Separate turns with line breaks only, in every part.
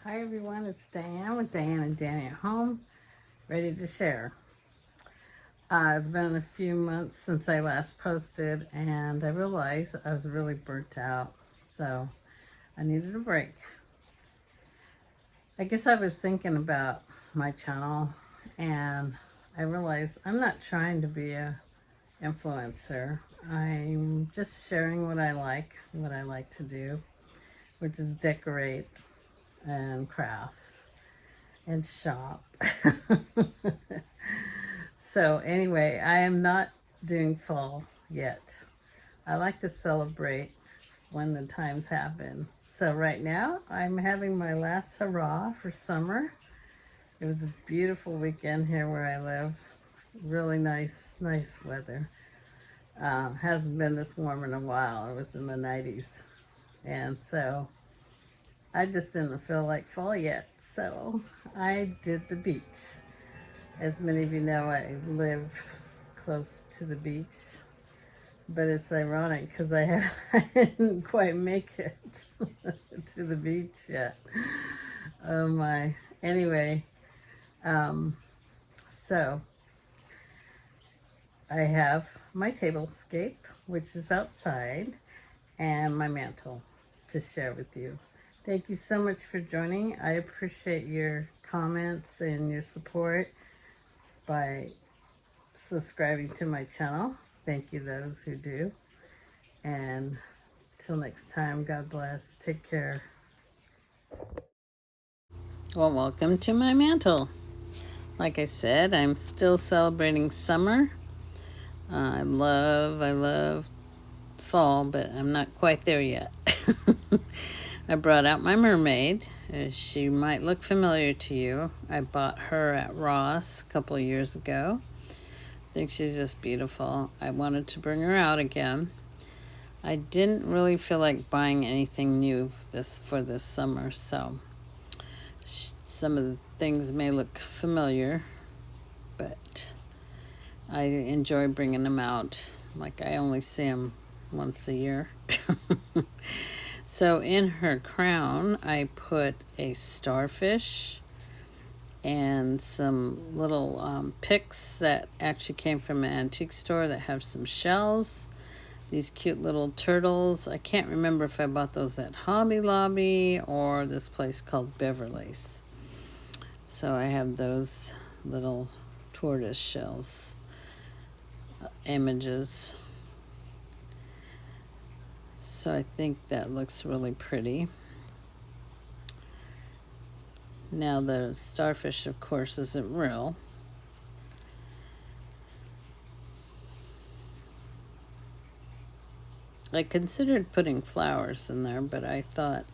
Hi everyone, it's Diane with Diane and Danny at Home, ready to share. It's been a few months since I last posted and I realized I was really burnt out, so I needed a break. I guess I was thinking about my channel and I realized I'm not trying to be a influencer. I'm just sharing what I like to do, which is decorate and crafts and shop. So anyway, I am not doing fall yet. I like to celebrate when the times happen. So right now, I'm having my last hurrah for summer. It was a beautiful weekend here where I live. Really nice weather. Hasn't been this warm in a while. It was in the 90s. And so I just didn't feel like fall yet. So I did the beach. As many of you know, I live close to the beach, but it's ironic because I didn't quite make it to the beach yet. Oh my. Anyway, so I have my tablescape, which is outside, and my mantle to share with you. Thank you so much for joining. I appreciate your comments and your support by subscribing to my channel. Thank you those who do. And till next time, God bless. Take care. Well, welcome to my mantle. Like I said, I'm still celebrating summer. I love fall, but I'm not quite there yet. I brought out my mermaid. She might look familiar to you. I bought her at Ross a couple of years ago. I think she's just beautiful. I wanted to bring her out again. I didn't really feel like buying anything new for this summer, so some of the things may look familiar, but I enjoy bringing them out. Like I only see them once a year. So in her crown, I put a starfish and some little picks that actually came from an antique store that have some shells. These cute little turtles. I can't remember if I bought those at Hobby Lobby or this place called Beverly's. So I have those little tortoise shells images. So I think that looks really pretty. Now the starfish, of course, isn't real. I considered putting flowers in there, but I thought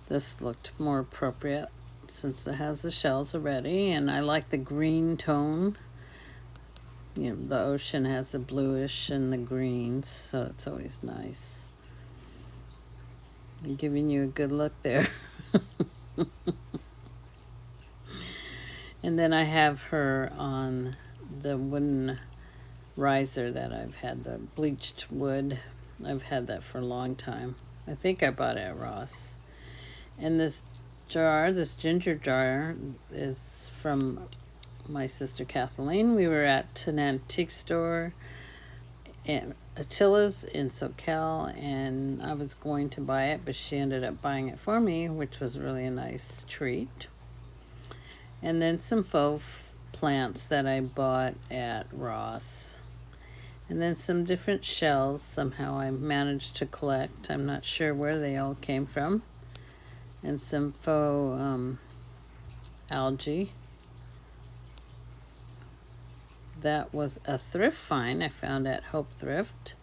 this looked more appropriate since it has the shells already, and I like the green tone. You know, the ocean has the bluish and the greens, so it's always nice. I'm giving you a good look there. And then I have her on the wooden riser that I've had, the bleached wood. I've had that for a long time. I think I bought it at Ross. And this ginger jar, is from my sister Kathleen. We were at an antique store at Attila's in SoCal, and I was going to buy it, but she ended up buying it for me, which was really a nice treat. And then some faux plants that I bought at Ross. And then some different shells somehow I managed to collect. I'm not sure where they all came from. And some faux algae. That was a thrift find I found at Hope Thrift.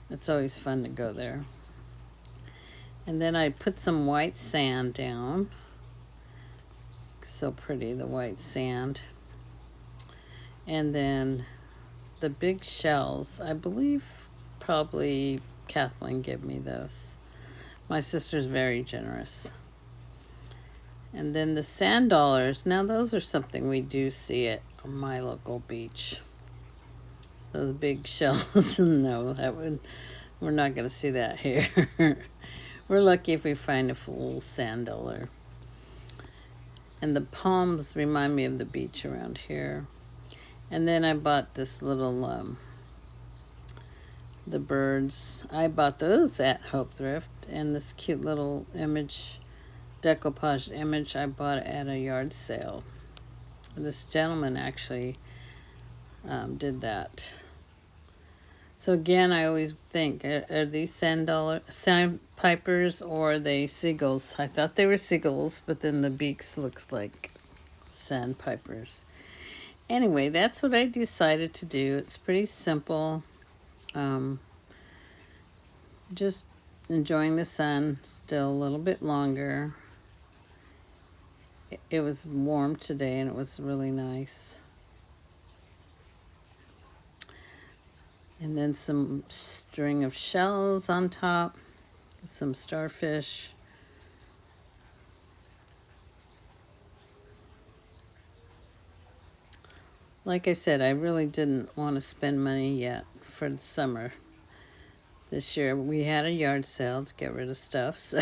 It's always fun to go there. And then I put some white sand down. So pretty, the white sand. And then the big shells, I believe probably Kathleen gave me those. My sister's very generous. And then the sand dollars, now those are something we do see at my local beach. Those big shells, no, we're not going to see that here. We're lucky if we find a full sand dollar. And the palms remind me of the beach around here. And then I bought this little, the birds. I bought those at Hope Thrift. And this cute little image, decoupage image, I bought it at a yard sale. This gentleman actually did that. So again, I always think, are these sandpipers or are they seagulls? I thought they were seagulls, but then the beaks looks like sandpipers. Anyway, that's what I decided to do. It's pretty simple. Just enjoying the sun still a little bit longer. It was warm today and it was really nice. And then some string of shells on top, some starfish. Like I said, I really didn't want to spend money yet for the summer. This year we had a yard sale to get rid of stuff, so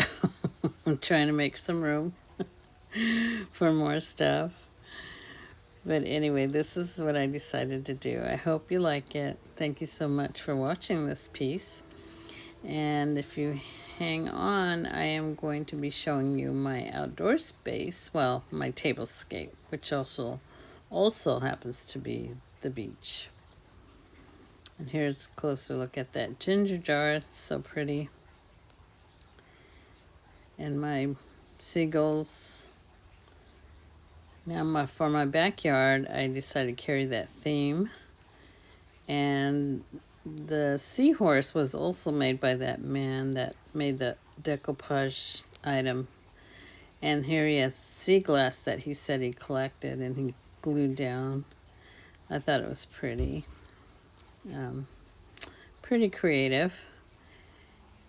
I'm trying to make some room for more stuff. But anyway, this is what I decided to do. I hope you like it. Thank you so much for watching this piece. And if you hang on, I am going to be showing you my outdoor space, well, my tablescape, which also happens to be the beach. And here's a closer look at that ginger jar. It's so pretty. And my seagulls. Now for my backyard, I decided to carry that theme. And the seahorse was also made by that man that made the decoupage item. And here he has sea glass that he said he collected and he glued down. I thought it was pretty. Pretty creative.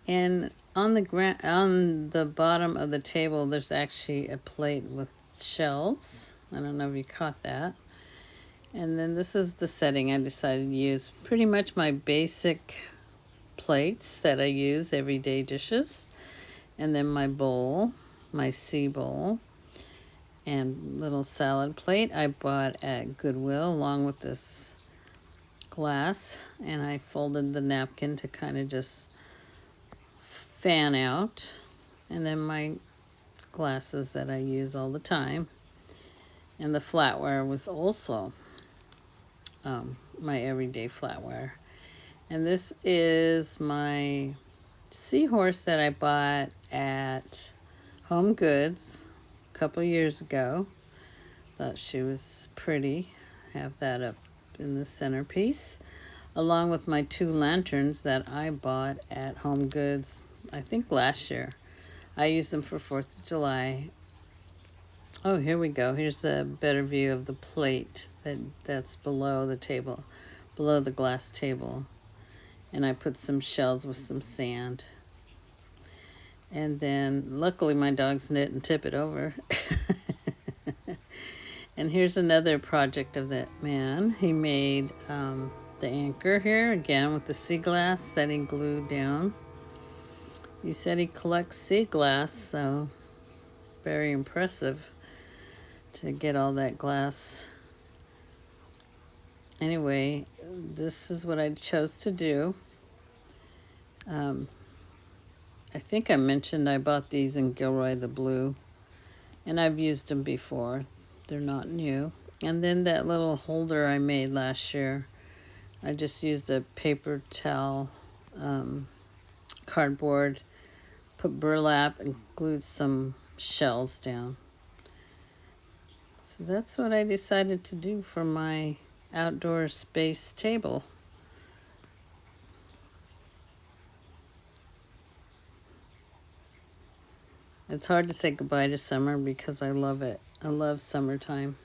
And on the bottom of the table, there's actually a plate with shells. I don't know if you caught that. And then this is the setting I decided to use. Pretty much my basic plates that I use, everyday dishes. And then my bowl, my sea bowl, and little salad plate I bought at Goodwill along with this glass. And I folded the napkin to kind of just fan out. And then my glasses that I use all the time. And the flatware was also my everyday flatware. And this is my seahorse that I bought at Home Goods a couple years ago. Thought she was pretty. Have that up in the centerpiece. Along with my 2 lanterns that I bought at Home Goods, I think last year. I used them for 4th of July. Oh, here we go. Here's a better view of the plate that's below the table, below the glass table. And I put some shells with some sand. And then, luckily, my dogs didn't tip it over. And here's another project of that man. He made the anchor here, again, with the sea glass that he glued down. He said he collects sea glass, so very impressive to get all that glass. Anyway, this is what I chose to do. I think I mentioned I bought these in Gilroy the Blue, and I've used them before. They're not new. And then that little holder I made last year, I just used a paper towel, cardboard, put burlap and glued some shells down. So that's what I decided to do for my outdoor space table. It's hard to say goodbye to summer because I love it. I love summertime.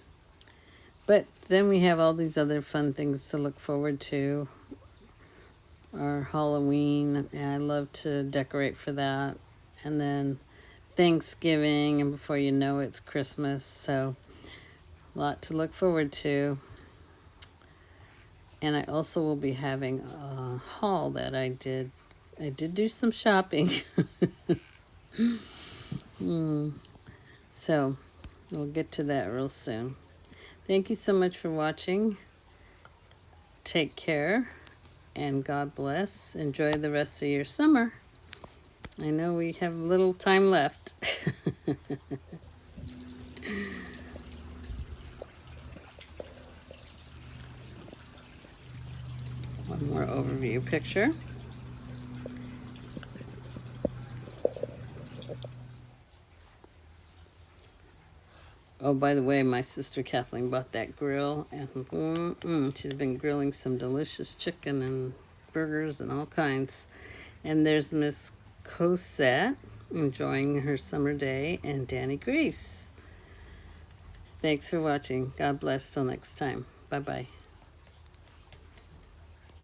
But then we have all these other fun things to look forward to. Our Halloween, and I love to decorate for that. And then Thanksgiving, and before you know it, it's Christmas. So a lot to look forward to. And I also will be having a haul that I did. I did do some shopping. So We'll get to that real soon. Thank you so much for watching. Take care, and God bless. Enjoy the rest of your summer. I know we have little time left. One more overview picture. Oh, by the way, my sister Kathleen bought that grill, and she's been grilling some delicious chicken and burgers and all kinds. And there's Miss Cosette enjoying her summer day, and Danny Grace. Thanks for watching. God bless. Till next time. Bye bye.